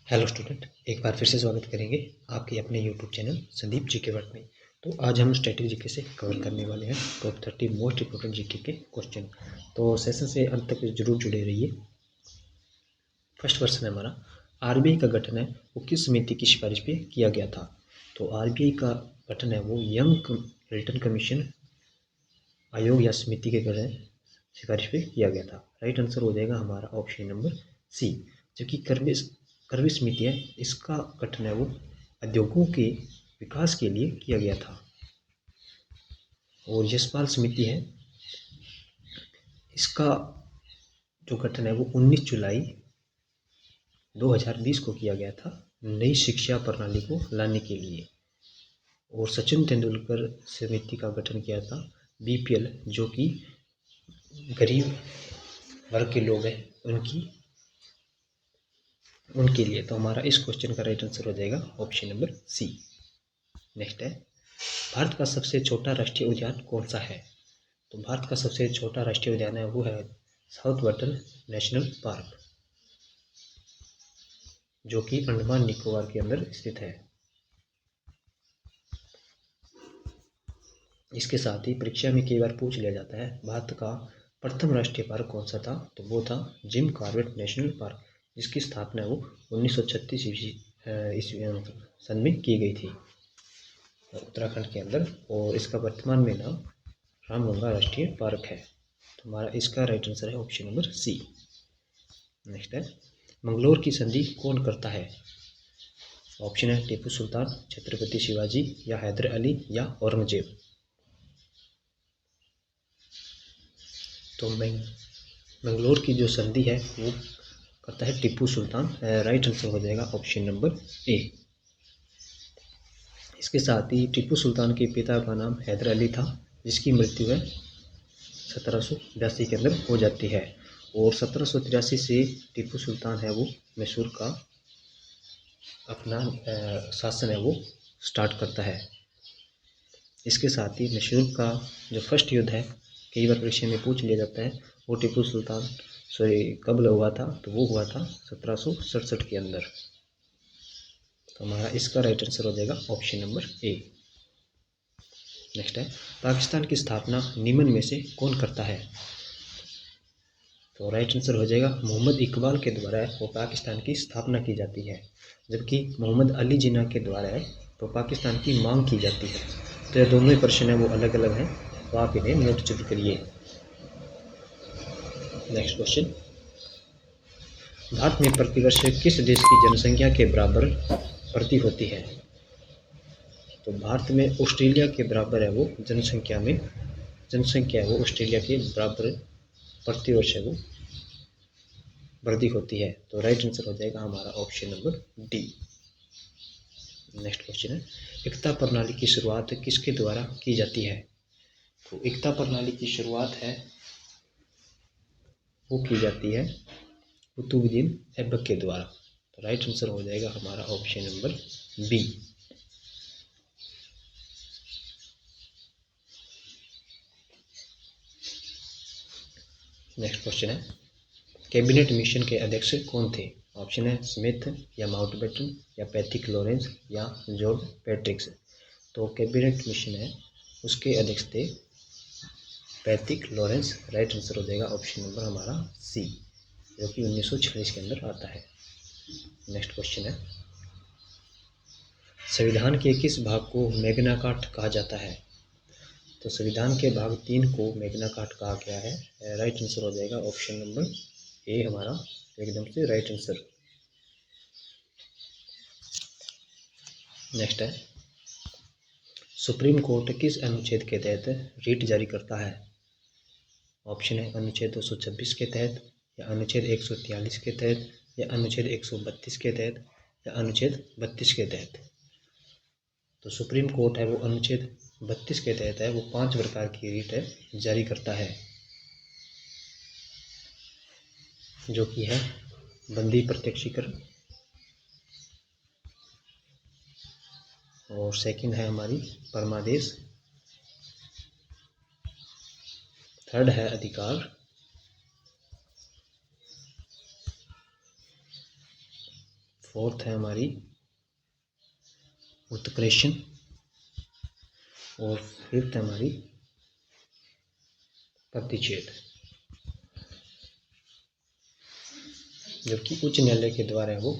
Hello student, एक बार फिर से स्वागत करेंगे आपके अपने YouTube channel Sandeep GK world में। तो आज हम स्ट्रेटेजी जीके से कवर करने वाले हैं टॉप 30 मोस्ट इंपोर्टेंट जीके के क्वेश्चन। तो सेशन से अंत तक जरूर जुड़े रहिए। फर्स्ट क्वेश्चन है हमारा, आरबीआई का गठन है वो किस समिति की सिफारिश पे किया गया था? तो आरबीआई का गठन है वो यंग रिटर्न कमीशन आयोग या समिति के गठन सिफारिश पे किया गया था। राइट आंसर हो जाएगा हमारा ऑप्शन नंबर सी। जबकि करवे समिति है, इसका गठन है वो उद्योगों के विकास के लिए किया गया था। और यशपाल समिति है, इसका जो गठन है वो 19 जुलाई 2020 को किया गया था नई शिक्षा प्रणाली को लाने के लिए। और सचिन तेंदुलकर समिति का गठन किया था बीपीएल, जो कि गरीब वर्ग के लोग हैं उनके लिए। तो हमारा इस क्वेश्चन का राइट आंसर हो जाएगा ऑप्शन नंबर सी। नेक्स्ट है, भारत का सबसे छोटा राष्ट्रीय उद्यान कौन सा है? तो भारत का सबसे छोटा राष्ट्रीय उद्यान है वो है साउथ वाटर नेशनल पार्क, जो कि अंडमान निकोबार के अंदर स्थित है। इसके साथ ही परीक्षा में कई बार पूछ लिया जाता है भारत का प्रथम राष्ट्रीय पार्क कौन सा था? तो वो था जिम कॉर्बेट नेशनल पार्क, जिसकी स्थापना वो 1936 ईस्वी सन में की गई थी उत्तराखंड के अंदर। और इसका वर्तमान में नाम रामगंगा राष्ट्रीय पार्क है। तो हमारा इसका राइट आंसर है ऑप्शन नंबर सी। नेक्स्ट है, मंगलोर की संधि कौन करता है? ऑप्शन है टीपू सुल्तान, छत्रपति शिवाजी, या हैदर अली, या औरंगजेब। तो मंगलोर की जो संधि है वो करता है टीपू सुल्तान। राइट आंसर हो जाएगा ऑप्शन नंबर ए। इसके साथ ही टीपू सुल्तान के पिता का नाम हैदर अली था, जिसकी मृत्यु है 1782 के अंदर हो जाती है। और 1783 से टीपू सुल्तान है वो मैसूर का अपना शासन है वो स्टार्ट करता है। इसके साथ ही मैसूर का जो फर्स्ट युद्ध है, कई बार परीक्षा में पूछ लिया जाता है, वो टीपू सुल्तान कब हुआ था? तो वो हुआ था 1767 के अंदर। तो हमारा इसका राइट आंसर हो जाएगा ऑप्शन नंबर ए। नेक्स्ट है, पाकिस्तान की स्थापना निम्न में से कौन करता है? तो राइट आंसर हो जाएगा मोहम्मद इकबाल के द्वारा है वो पाकिस्तान की स्थापना की जाती है। जबकि मोहम्मद अली जिन्ना के द्वारा है तो पाकिस्तान की मांग की जाती है। तो ये दोनों ही प्रश्न है वो अलग अलग हैं, तो आप इन्हें नोट जरूर करिए। नेक्स्ट क्वेश्चन, भारत में प्रतिवर्ष किस देश की जनसंख्या के बराबर वृद्धि होती है? तो भारत में ऑस्ट्रेलिया के बराबर है वो जनसंख्या है वो ऑस्ट्रेलिया के बराबर प्रतिवर्ष है वो वृद्धि होती है। तो राइट आंसर हो जाएगा हमारा option number D. Next question है, एकता प्रणाली की शुरुआत किसके द्वारा की जाती है? तो एकता प्रणाली की शुरुआत है वो की जाती है कुतुबुद्दीन ऐबक के द्वारा। तो राइट आंसर हो जाएगा हमारा option number B. Next question है, कैबिनेट मिशन के अध्यक्ष कौन थे? ऑप्शन है स्मिथ, या माउंटबेटन, या पैट्रिक लॉरेंस, या जॉर्ज पैट्रिक्स। तो कैबिनेट मिशन है उसके अध्यक्ष थे पैट्रिक लॉरेंस। राइट आंसर हो जाएगा ऑप्शन नंबर हमारा सी, जो कि 1946 के अंदर आता है। नेक्स्ट क्वेश्चन है, संविधान के किस भाग को मैग्ना कार्टा कहा जाता है? तो संविधान के भाग 3 को मैग्ना कार्टा कहा गया है। राइट आंसर हो जाएगा ऑप्शन नंबर ए हमारा एकदम से राइट आंसर। नेक्स्ट है, सुप्रीम कोर्ट किस अनुच्छेद के तहत रिट जारी करता है? ऑप्शन है अनुच्छेद 226 के तहत, या अनुच्छेद 143 के तहत, या अनुच्छेद 132 के तहत, या अनुच्छेद 32 के तहत। तो सुप्रीम कोर्ट है वो अनुच्छेद 32 के तहत है वो 5 प्रकार की रिट है जारी करता है, जो कि है बंदी प्रत्यक्षीकरण, और सेकंड है हमारी परमादेश, थर्ड है अधिकार, फोर्थ है हमारी उत्कृष्ण और फिफ्थ है हमारी प्रतिषेध। जबकि उच्च न्यायालय के द्वारा वो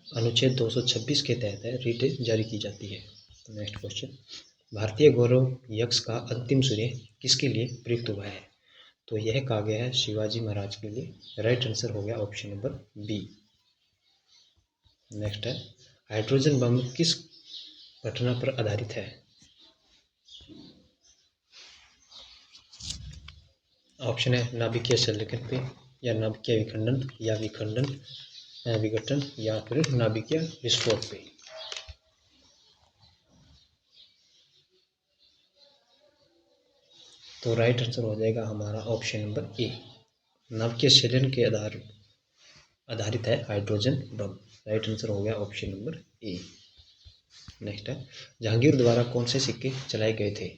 अनुच्छेद 226 के तहत रिट जारी की जाती है। नेक्स्ट क्वेश्चन, भारतीय गौरव यक्ष का अंतिम सूर्य किसके लिए प्रयुक्त हुआ है? तो यह कहा गया है शिवाजी महाराज के लिए। राइट आंसर हो गया ऑप्शन नंबर बी। नेक्स्ट है, हाइड्रोजन बम किस घटना पर आधारित है? ऑप्शन है नाभिकीय संलग्न पे, या नाभिकीय विखंडन, या विघटन, या फिर नाभिकीय विस्फोट पे। तो राइट आंसर हो जाएगा हमारा ऑप्शन नंबर ए, नाभिकीय संलयन के आधारित है हाइड्रोजन बम। राइट आंसर हो गया ऑप्शन नंबर ए। नेक्स्ट है, जहांगीर द्वारा कौन से सिक्के चलाए गए थे?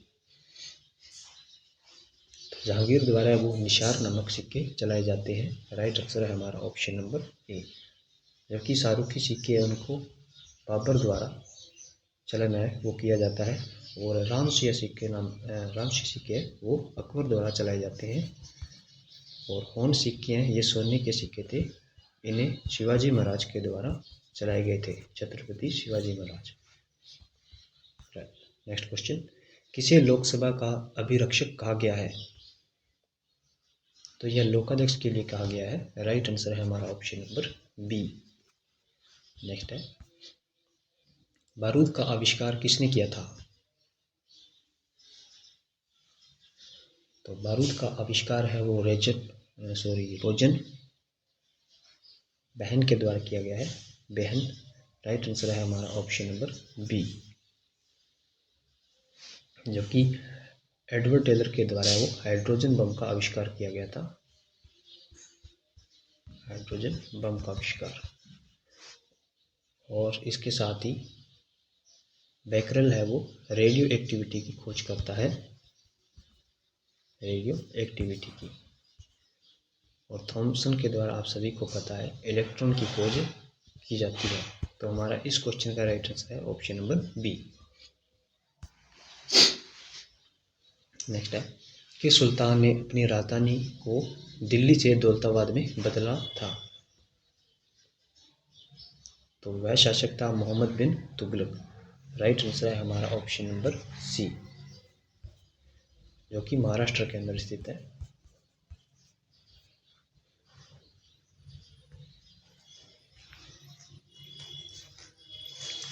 तो जहांगीर द्वारा वो निशार नामक सिक्के चलाए जाते हैं। राइट आंसर है हमारा ऑप्शन नंबर ए। जबकि शाहरुखी सिक्के हैं उनको बाबर द्वारा चलन है वो किया जाता है, और रामसिया सिक्के वो अकबर द्वारा चलाए जाते हैं। और होन सिक्के हैं ये सोने के सिक्के थे, इन्हें शिवाजी महाराज के द्वारा चलाए गए थे, छत्रपति शिवाजी महाराज। नेक्स्ट क्वेश्चन, किसे लोकसभा का अभिरक्षक कहा गया है? तो यह लोकाध्यक्ष के लिए कहा गया है। राइट आंसर है हमारा ऑप्शन नंबर बी। नेक्स्ट है, बारूद का आविष्कार किसने किया था? तो बारूद का आविष्कार है वो रोजन बहन के द्वारा किया गया है, बहन। राइट आंसर है हमारा ऑप्शन नंबर बी। जबकि एडवर्ड टेलर के द्वारा वो हाइड्रोजन बम का आविष्कार किया गया था, हाइड्रोजन बम का आविष्कार। और इसके साथ ही बैकरल है वो रेडियो एक्टिविटी की खोज करता है, रेडियो एक्टिविटी की। और थॉमसन के द्वारा आप सभी को पता है इलेक्ट्रॉन की खोज की जाती है। तो हमारा इस क्वेश्चन का राइट आंसर है ऑप्शन नंबर बी। नेक्स्ट है, किस सुल्तान ने अपनी राजधानी को दिल्ली से दौलताबाद में बदला था? तो वह शासक था मोहम्मद बिन तुगलक। राइट आंसर है हमारा ऑप्शन नंबर सी, जो कि महाराष्ट्र के अंदर स्थित है।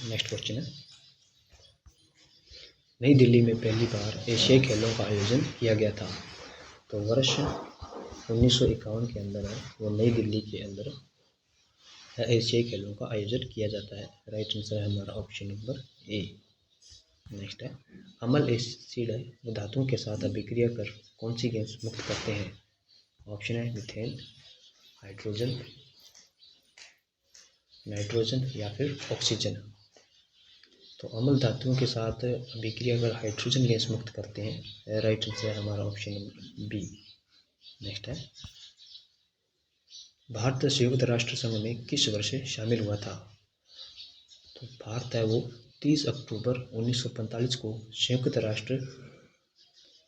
नेक्स्ट क्वेश्चन है, नई दिल्ली में पहली बार एशियाई खेलों का आयोजन किया गया था। तो वर्ष 1951 के अंदर है वो नई दिल्ली के अंदर एशियाई खेलों का आयोजन किया जाता है। राइट आंसर है हमारा ऑप्शन नंबर ए। नेक्स्ट है, अम्ल एसिड है वो धातुओं के साथ अभिक्रिया कर कौन सी गैस मुक्त करते हैं? ऑप्शन है मीथेन, हाइड्रोजन, नाइट्रोजन, या फिर ऑक्सीजन। तो अम्ल धातुओं के साथ अभिक्रिया कर हाइड्रोजन गैस मुक्त करते हैं। राइट आंसर है हमारा ऑप्शन नंबर बी। नेक्स्ट है, भारत संयुक्त राष्ट्र संघ में किस वर्ष शामिल हुआ था? तो भारत है वो 30 अक्टूबर 1945 को संयुक्त राष्ट्र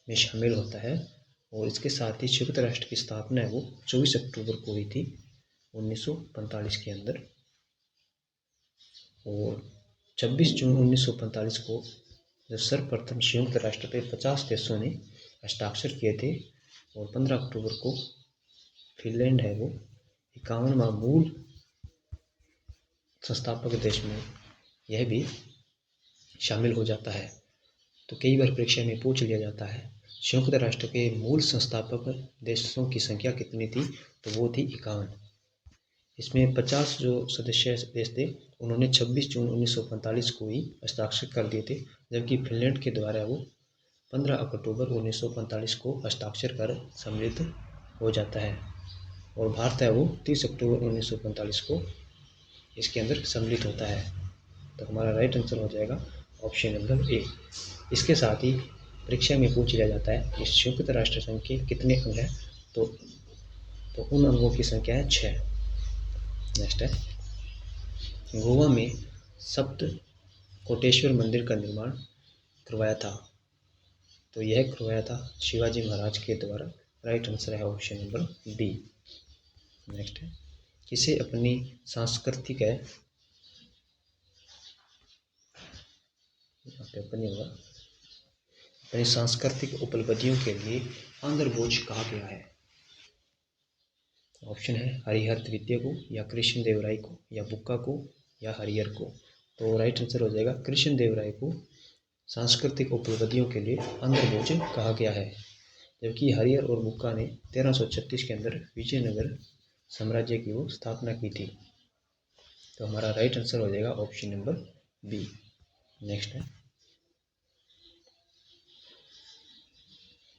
में शामिल होता है। और इसके साथ ही संयुक्त राष्ट्र की स्थापना है वो 24 अक्टूबर को हुई थी 1945 के अंदर। और 26 जून 1945 को जब सर्वप्रथम संयुक्त राष्ट्र पे 50 देशों ने हस्ताक्षर किए थे, और 15 अक्टूबर को फिनलैंड है वो 51वां मूल संस्थापक देश में यह भी शामिल हो जाता है। तो कई बार परीक्षा में पूछ लिया जाता है संयुक्त राष्ट्र के मूल संस्थापक देशों की संख्या कितनी थी? तो वो थी 51। इसमें 50 जो सदस्य देश थे उन्होंने 26 जून 1945 को ही हस्ताक्षर कर दिए थे, जबकि फिनलैंड के द्वारा वो 15 अक्टूबर 1945 को हस्ताक्षर कर सम्मिलित हो जाता है। और भारत है वो 30 अक्टूबर 1945 को इसके अंदर सम्मिलित होता है। तो हमारा राइट आंसर हो जाएगा ऑप्शन नंबर ए। इसके साथ ही परीक्षा में पूछ लिया जाता है कि संयुक्त राष्ट्र संघ के कितने अंग हैं? तो उन अंगों की संख्या है 6। नेक्स्ट है, गोवा में सप्त कोटेश्वर मंदिर का निर्माण करवाया था। तो यह करवाया था शिवाजी महाराज के द्वारा। राइट आंसर है ऑप्शन नंबर बी। नेक्स्ट है, किसे अपनी सांस्कृतिक है, अपनी सांस्कृतिक उपलब्धियों के लिए आंध्र भोज कहा गया है। ऑप्शन है हरिहर तृतीय को, या कृष्ण देव राय को, या बुक्का को, या हरिहर को। तो राइट आंसर हो जाएगा कृष्ण देव राय को सांस्कृतिक उपलब्धियों के लिए आंध्र भोज कहा गया है। जबकि हरिहर और बुक्का ने 1336 के अंदर विजयनगर साम्राज्य की वो स्थापना की थी। तो हमारा राइट आंसर हो जाएगा ऑप्शन नंबर बी। नेक्स्ट है,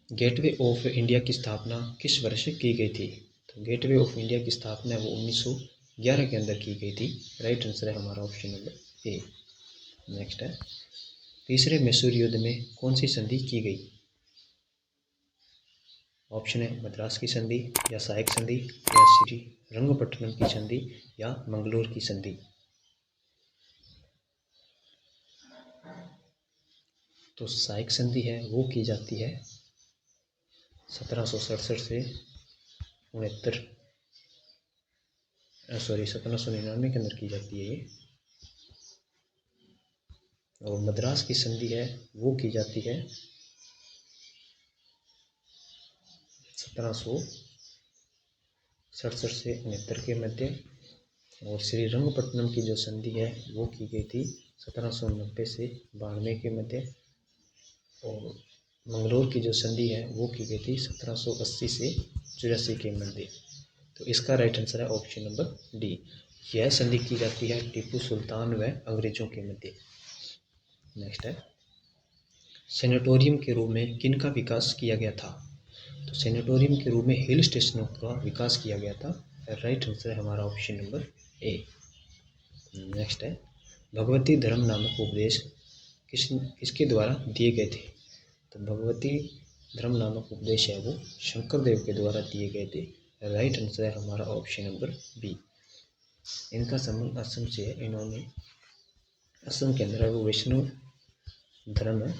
गेटवे ऑफ इंडिया की स्थापना किस वर्ष की गई थी। तो गेटवे ऑफ इंडिया की स्थापना वो 1911 के अंदर की गई थी। राइट आंसर है हमारा ऑप्शन नंबर ए। नेक्स्ट है, तीसरे मैसूर युद्ध में कौन सी संधि की गई। ऑप्शन है मद्रास की संधि, या सहायक संधि, या श्री रंगपट्टनम की संधि, या मंगलोर की संधि। तो सहायक संधि है वो की जाती है 1767 से 1799 के अंदर की जाती है ये। और मद्रास की संधि है वो की जाती है 1767 से 69 के मध्य। और श्री रंगपट्टनम की जो संधि है वो की गई थी 1790 से 92 के मध्य। और मंगलोर की जो संधि है वो की गई थी 1780 से 84 के मध्य। तो इसका राइट आंसर है ऑप्शन नंबर डी। यह संधि की जाती है टीपू सुल्तान व अंग्रेजों के मध्य। नेक्स्ट है, सेनेटोरियम के रूप में किन का विकास किया गया था। तो सेनेटोरियम के रूप में हिल स्टेशनों का विकास किया गया था। राइट आंसर है हमारा ऑप्शन नंबर ए। नेक्स्ट है, भगवती धर्म नामक उपदेश किसके द्वारा दिए गए थे। तो भगवती धर्म नामक उपदेश है वो शंकर देव के द्वारा दिए गए थे। राइट आंसर है हमारा ऑप्शन नंबर बी। इनका संबंध असम से है। इन्होंने असम के अंदर वो वैष्णव धर्म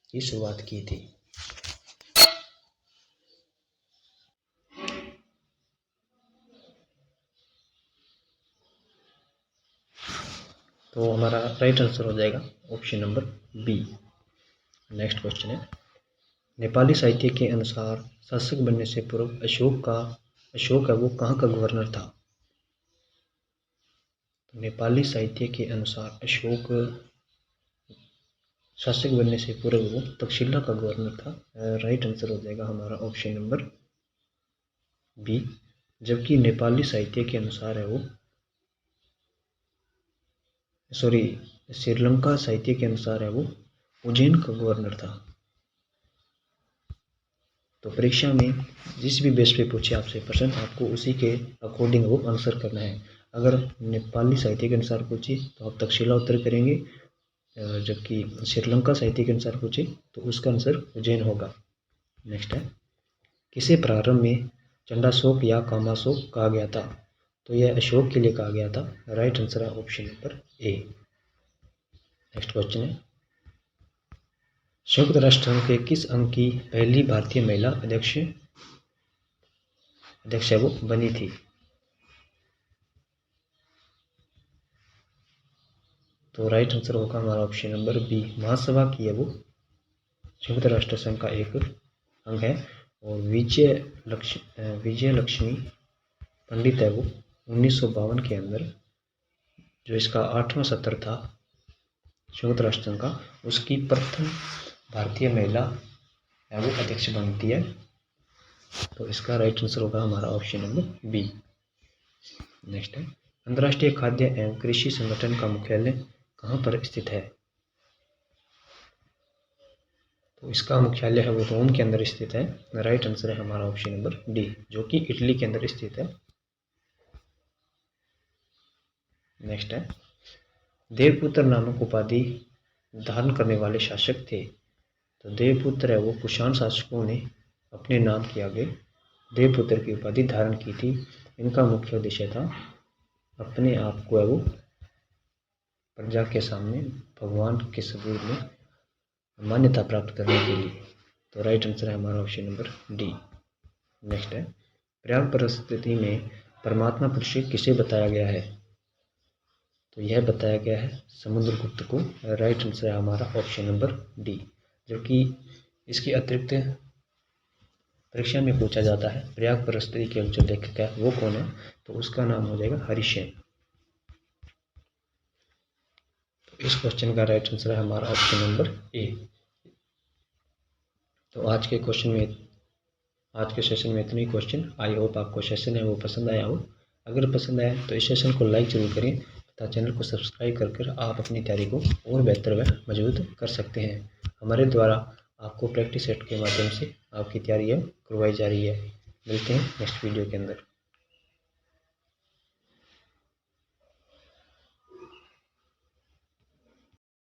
की शुरुआत की थी। तो हमारा राइट आंसर हो जाएगा option number B. Next question है, नेपाली साहित्य के अनुसार शासक बनने से पूर्व अशोक है वो कहाँ का गवर्नर था। तो नेपाली साहित्य के अनुसार अशोक शासक बनने से पूर्व वो तक्षशिला का गवर्नर था। राइट आंसर हो जाएगा हमारा ऑप्शन नंबर बी। जबकि नेपाली साहित्य के अनुसार है वो श्रीलंका साहित्य के अनुसार है वो उज्जैन का गवर्नर था। तो परीक्षा में जिस भी बेस पे पूछे आपसे प्रश्न, आपको उसी के अकॉर्डिंग वो आंसर करना है। अगर नेपाली साहित्य के अनुसार पूछे तो आप तक्षशिला उत्तर करेंगे, जबकि श्रीलंका साहित्य के अनुसार पूछे तो उसका आंसर उज्जैन होगा। नेक्स्ट है, किसे प्रारंभ में चंडाशोक या कामाशोक कहा गया था। तो यह अशोक के लिए कहा गया था। राइट आंसर है option number A. Next question है, संयुक्त राष्ट्र संघ के किस अंग की पहली भारतीय महिला अध्यक्ष है वो बनी थी। तो राइट आंसर होगा हमारा ऑप्शन नंबर बी। महासभा की है वो संयुक्त राष्ट्र संघ का एक अंग है। और विजय लक्ष्मी पंडित है वो 1952 के अंदर जो इसका 8वां सत्र था संयुक्त राष्ट्र संघ का, उसकी प्रथम भारतीय महिला है वो अध्यक्ष बनती है। तो इसका राइट आंसर होगा हमारा ऑप्शन नंबर बी। नेक्स्ट है, अंतर्राष्ट्रीय खाद्य एवं कृषि संगठन का मुख्यालय कहाँ पर स्थित है। तो इसका मुख्यालय है वो रोम के अंदर स्थित है। राइट आंसर है हमारा ऑप्शन नंबर डी, जो कि इटली के अंदर स्थित है। नेक्स्ट है, देवपुत्र नामक उपाधि धारण करने वाले शासक थे। तो देवपुत्र है वो कुषाण शासकों ने अपने नाम के आगे देवपुत्र की उपाधि धारण की थी। इनका मुख्य उद्देश्य था अपने आप को है वो प्रजा के सामने भगवान के सबूत में मान्यता प्राप्त करने के लिए। तो राइट आंसर है हमारा ऑप्शन नंबर डी। नेक्स्ट है, पर्याप्त परिस्थिति में परमात्मा पुरुष किसे बताया गया है? तो यह बताया गया है समुद्रगुप्त को। राइट आंसर है हमारा ऑप्शन नंबर डी। जबकि इसके अतिरिक्त परीक्षा में पूछा जाता है पर्याप्त परिस्थिति के जो लेखक है वो कौन है, तो उसका नाम हो जाएगा हरिसेन। तो इस क्वेश्चन का राइट आंसर है हमारा ऑप्शन नंबर ए। तो आज के सेशन में इतने ही क्वेश्चन। आई होप आपको सेशन है वो पसंद आया हो। अगर पसंद आया तो इस सेशन को लाइक जरूर करें तथा चैनल को सब्सक्राइब कर आप अपनी तैयारी को और बेहतर व मजबूत कर सकते हैं। हमारे द्वारा आपको प्रैक्टिस सेट के माध्यम से आपकी तैयारी करवाई जा रही है। मिलते हैं नेक्स्ट वीडियो के अंदर।